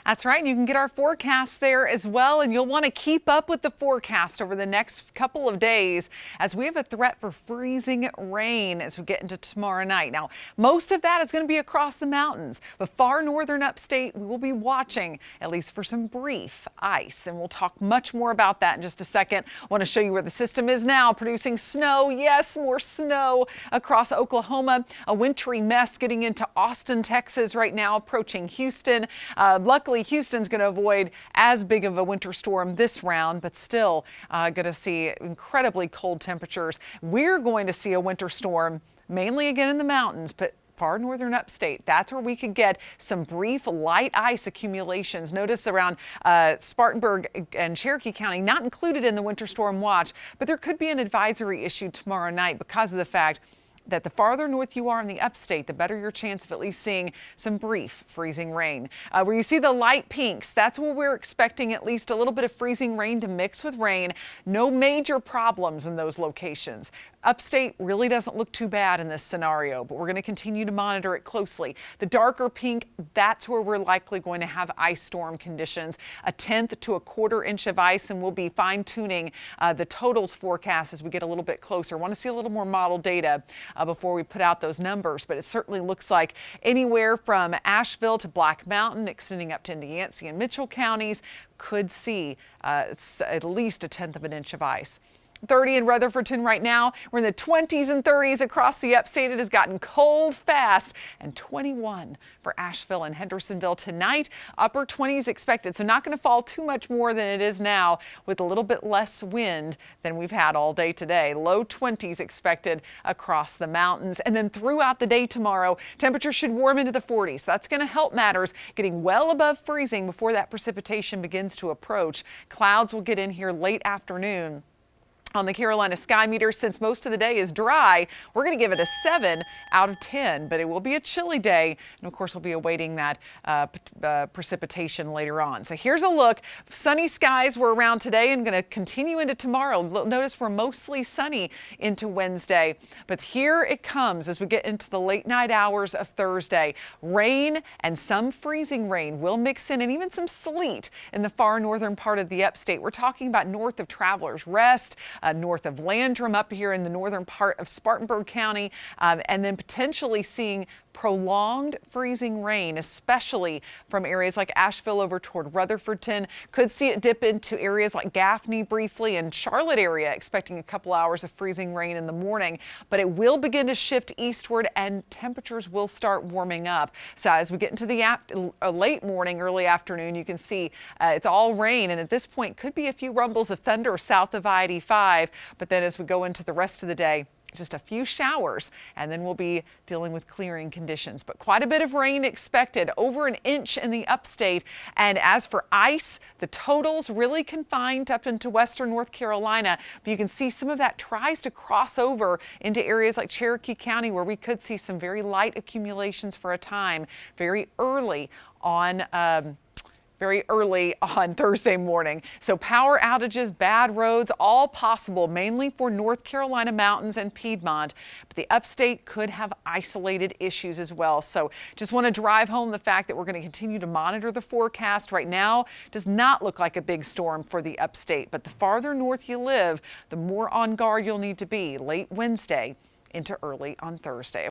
That's right. You can get our forecast there as well, and you'll want to keep up with the forecast over the next couple of days as we have a threat for freezing rain as we get into tomorrow night. Now, most of that is going to be across the mountains, but far northern upstate, we will be watching at least for some brief ice, and we'll talk much more about that in just a second. I want to show you where the system is now producing snow. Yes, more snow across Oklahoma. A wintry mess getting into Austin, Texas right now, approaching Houston. Luckily, Houston's going to avoid as big of a winter storm this round, but still going to see incredibly cold temperatures. We're going to see a winter storm mainly again in the mountains, but far northern upstate, that's where we could get some brief light ice accumulations. Notice around Spartanburg and Cherokee County, not included in the winter storm watch, but there could be an advisory issued tomorrow night because of the fact that the farther north you are in the upstate, the better your chance of at least seeing some brief freezing rain. Where you see the light pinks, that's where we're expecting at least a little bit of freezing rain to mix with rain. No major problems in those locations. Upstate really doesn't look too bad in this scenario, but we're going to continue to monitor it closely. The darker pink, that's where we're likely going to have ice storm conditions, a tenth to a quarter inch of ice, and we'll be fine-tuning the totals forecast as we get a little bit closer. Want to see a little more model data before we put out those numbers, but it certainly looks like anywhere from Asheville to Black Mountain, extending up to Yancey and Mitchell counties, could see at least a tenth of an inch of ice. 30 in Rutherfordton right now. We're in the 20s and 30s across the upstate. It has gotten cold fast, and 21 for Asheville and Hendersonville tonight. Upper 20s expected, so not going to fall too much more than it is now, with a little bit less wind than we've had all day today. Low 20s expected across the mountains. And then throughout the day tomorrow, temperatures should warm into the 40s. That's going to help matters, getting well above freezing before that precipitation begins to approach. Clouds will get in here late afternoon. On the Carolina Sky Meter, since most of the day is dry, we're going to give it a 7 out of 10, but it will be a chilly day. And of course, we'll be awaiting that precipitation later on. So here's a look. Sunny skies were around today and going to continue into tomorrow. Notice we're mostly sunny into Wednesday, but here it comes as we get into the late night hours of Thursday. Rain and some freezing rain will mix in, and even some sleet in the far northern part of the upstate. We're talking about north of Travelers Rest, north of Landrum, up here in the northern part of Spartanburg County, and then potentially seeing prolonged freezing rain, especially from areas like Asheville over toward Rutherfordton. Could see it dip into areas like Gaffney briefly, and Charlotte area, expecting a couple hours of freezing rain in the morning, but it will begin to shift eastward and temperatures will start warming up. So as we get into the late morning, early afternoon, you can see it's all rain, and at this point could be a few rumbles of thunder south of I-85, but then as we go into the rest of the day, just a few showers, and then we'll be dealing with clearing conditions. But quite a bit of rain expected, over an inch in the upstate. And as for ice, the totals really confined up into western North Carolina. But you can see some of that tries to cross over into areas like Cherokee County, where we could see some very light accumulations for a time very early on Thursday morning. So power outages, bad roads, all possible, mainly for North Carolina mountains and Piedmont. But the upstate could have isolated issues as well. So just want to drive home the fact that we're going to continue to monitor the forecast. Right now, does not look like a big storm for the upstate, but the farther north you live, the more on guard you'll need to be late Wednesday into early on Thursday.